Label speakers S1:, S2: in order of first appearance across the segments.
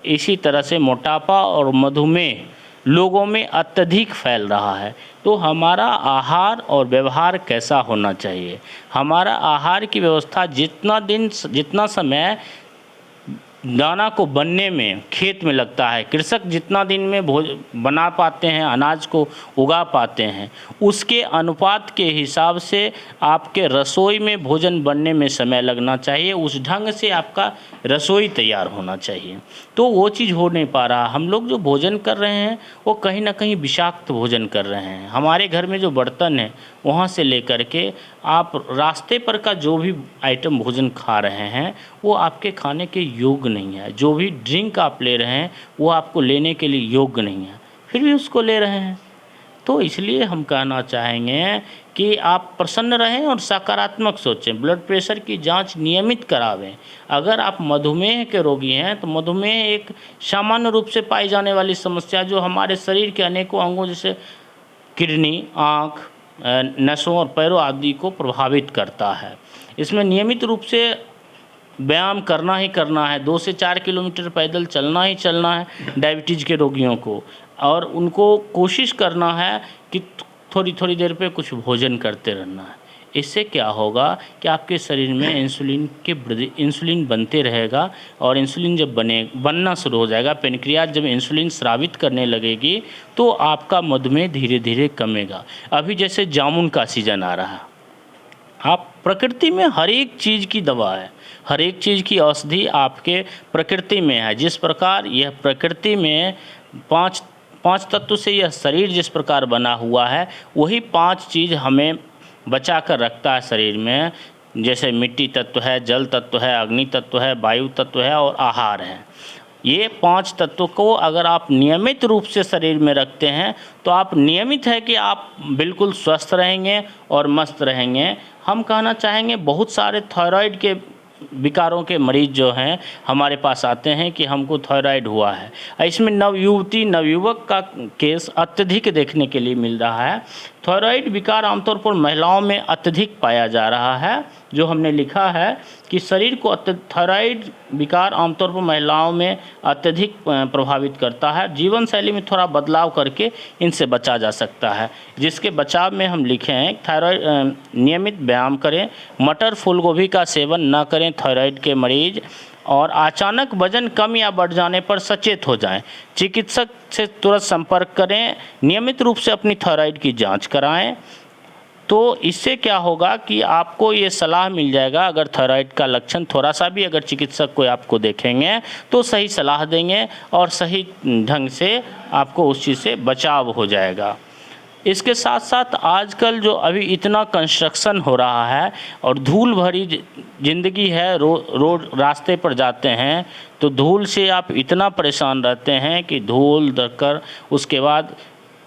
S1: इसी तरह से मोटापा और मधुमेह लोगों में अत्यधिक फैल रहा है। तो हमारा आहार और व्यवहार कैसा होना चाहिए? हमारा आहार की व्यवस्था जितना समय दाना को बनने में खेत में लगता है, कृषक जितना दिन में बना पाते हैं, अनाज को उगा पाते हैं, उसके अनुपात के हिसाब से आपके रसोई में भोजन बनने में समय लगना चाहिए। उस ढंग से आपका रसोई तैयार होना चाहिए। तो वो चीज़ हो नहीं पा रहा। हम लोग जो भोजन कर रहे हैं वो कहीं ना कहीं विषाक्त भोजन कर रहे हैं। हमारे घर में जो बर्तन है वहाँ से लेकर के आप रास्ते पर का जो भी आइटम भोजन खा रहे हैं वो आपके खाने के योग्य नहीं है। जो भी ड्रिंक आप ले रहे हैं वो आपको लेने के लिए योग्य नहीं है, फिर भी उसको ले रहे हैं। तो इसलिए हम कहना चाहेंगे कि आप प्रसन्न रहें और सकारात्मक सोचें। ब्लड प्रेशर की जांच नियमित करावें। अगर आप मधुमेह के रोगी हैं तो मधुमेह एक सामान्य रूप से पाई जाने वाली समस्या जो हमारे शरीर के अनेकों अंगों जैसे किडनी, आँख, नसों और पैरों आदि को प्रभावित करता है। इसमें नियमित रूप से व्यायाम करना ही करना है। 2 से 4 किलोमीटर पैदल चलना ही चलना है डायबिटीज़ के रोगियों को, और उनको कोशिश करना है कि थोड़ी थोड़ी देर पे कुछ भोजन करते रहना है। इससे क्या होगा कि आपके शरीर में इंसुलिन बनते रहेगा, और इंसुलिन जब बनना शुरू हो जाएगा, पेनक्रियाज जब इंसुलिन स्रावित करने लगेगी तो आपका मधुमेह धीरे धीरे कमेगा। अभी जैसे जामुन का सीज़न आ रहा है, आप प्रकृति में हर एक चीज़ की दवा है, हर एक चीज़ की औषधि आपके प्रकृति में है। जिस प्रकार यह प्रकृति में पांच तत्व से यह शरीर जिस प्रकार बना हुआ है, वही 5 चीज़ हमें बचा कर रखता है शरीर में। जैसे मिट्टी तत्व है, जल तत्व है, अग्नि तत्व है, वायु तत्व है और आहार है। ये 5 तत्वों को अगर आप नियमित रूप से शरीर में रखते हैं तो आप नियमित है कि आप बिल्कुल स्वस्थ रहेंगे और मस्त रहेंगे। हम कहना चाहेंगे बहुत सारे थायराइड के विकारों के मरीज जो हैं हमारे पास आते हैं कि हमको थायराइड हुआ है। इसमें नवयुवक का केस अत्यधिक देखने के लिए मिल रहा है। थायराइड विकार आमतौर पर महिलाओं में अत्यधिक पाया जा रहा है। जो हमने लिखा है कि शरीर को थायराइड विकार आमतौर पर महिलाओं में अत्यधिक प्रभावित करता है। जीवन शैली में थोड़ा बदलाव करके इनसे बचा जा सकता है। जिसके बचाव में हम लिखे हैं थायराइड नियमित व्यायाम करें, मटर फूलगोभी का सेवन न करें थायराइड के मरीज, और अचानक वजन कम या बढ़ जाने पर सचेत हो जाएं। चिकित्सक से तुरंत संपर्क करें। नियमित रूप से अपनी थायराइड की जांच कराएं। तो इससे क्या होगा कि आपको ये सलाह मिल जाएगा। अगर थायराइड का लक्षण थोड़ा सा भी अगर चिकित्सक कोई आपको देखेंगे तो सही सलाह देंगे और सही ढंग से आपको उस चीज़ से बचाव हो जाएगा। इसके साथ साथ आजकल जो अभी इतना कंस्ट्रक्शन हो रहा है और धूल भरी ज़िंदगी है, रोड रास्ते पर जाते हैं तो धूल से आप इतना परेशान रहते हैं कि धूल दरकर उसके बाद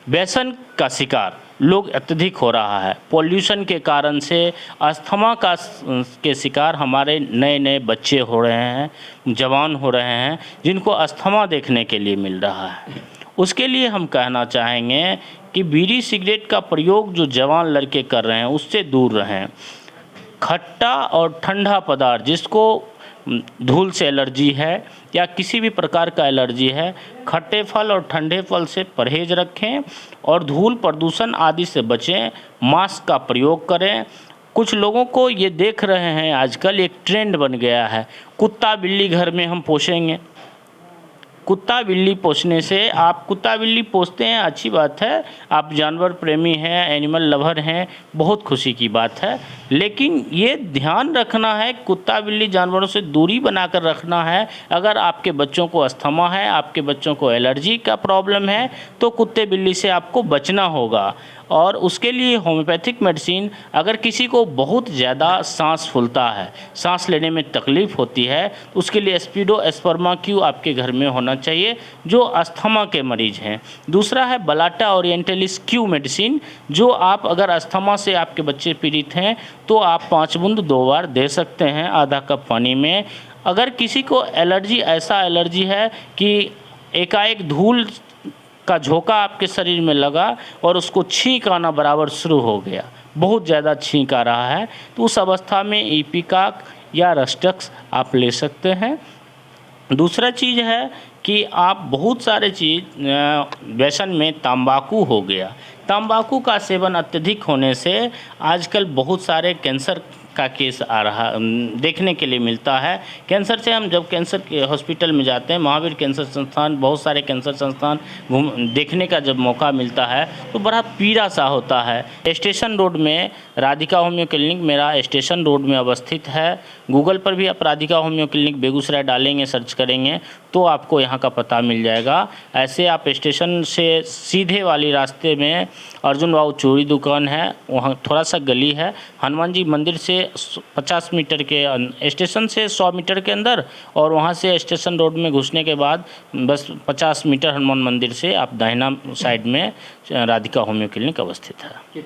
S1: व्यसन का शिकार लोग अत्यधिक हो रहा है। पॉल्यूशन के कारण से अस्थमा के शिकार हमारे नए नए बच्चे हो रहे हैं, जवान हो रहे हैं, जिनको अस्थमा देखने के लिए मिल रहा है। उसके लिए हम कहना चाहेंगे कि बीड़ी सिगरेट का प्रयोग जो जवान लड़के कर रहे हैं उससे दूर रहें। खट्टा और ठंडा पदार्थ, जिसको धूल से एलर्जी है या किसी भी प्रकार का एलर्जी है, खट्टे फल और ठंडे फल से परहेज रखें और धूल प्रदूषण आदि से बचें। मास्क का प्रयोग करें। कुछ लोगों को ये देख रहे हैं आजकल एक ट्रेंड बन गया है, कुत्ता बिल्ली घर में हम पोसेंगे। कुत्ता बिल्ली पोसने से, आप कुत्ता बिल्ली पोसते हैं अच्छी बात है, आप जानवर प्रेमी हैं, एनिमल लवर हैं, बहुत खुशी की बात है। लेकिन ये ध्यान रखना है कुत्ता बिल्ली जानवरों से दूरी बनाकर रखना है। अगर आपके बच्चों को अस्थमा है, आपके बच्चों को एलर्जी का प्रॉब्लम है तो कुत्ते बिल्ली से आपको बचना होगा। और उसके लिए होम्योपैथिक मेडिसिन, अगर किसी को बहुत ज़्यादा सांस फूलता है, सांस लेने में तकलीफ़ होती है, तो उसके लिए एस्पिडोस्पर्मा क्यू आपके घर में होना चाहिए जो अस्थमा के मरीज़ हैं। दूसरा है बलाटा ओरिएंटलिस क्यू मेडिसिन, जो आप अगर अस्थमा से आपके बच्चे पीड़ित हैं तो आप 5 बूंद 2 बार दे सकते हैं आधा कप पानी में। अगर किसी को एलर्जी, ऐसा एलर्जी है कि एकाएक धूल का झोंका आपके शरीर में लगा और उसको छींक आना बराबर शुरू हो गया, बहुत ज़्यादा छींक आ रहा है, तो उस अवस्था में इपिकाक या रस्टक्स आप ले सकते हैं। दूसरा चीज़ है कि आप बहुत सारे चीज़ व्यसन में तंबाकू हो गया, तंबाकू का सेवन अत्यधिक होने से आजकल बहुत सारे कैंसर का केस आ रहा देखने के लिए मिलता है। कैंसर से हम जब कैंसर के हॉस्पिटल में जाते हैं, महावीर कैंसर संस्थान, बहुत सारे कैंसर संस्थान देखने का जब मौका मिलता है तो बड़ा पीड़ा सा होता है। स्टेशन रोड में राधिका होम्यो क्लिनिक मेरा स्टेशन रोड में अवस्थित है। गूगल पर भी आप राधिका होम्यो क्लिनिक बेगूसराय डालेंगे, सर्च करेंगे तो आपको यहाँ का पता मिल जाएगा। ऐसे आप स्टेशन से सीधे वाली रास्ते में अर्जुन बाबू चूड़ी दुकान है, वहाँ थोड़ा सा गली है, हनुमान जी मंदिर से 50 मीटर के स्टेशन से 100 मीटर के अंदर, और वहाँ से स्टेशन रोड में घुसने के बाद बस 50 मीटर हनुमान मंदिर से आप दाहिना साइड में राधिका होम्यो क्लिनिक अवस्थित है।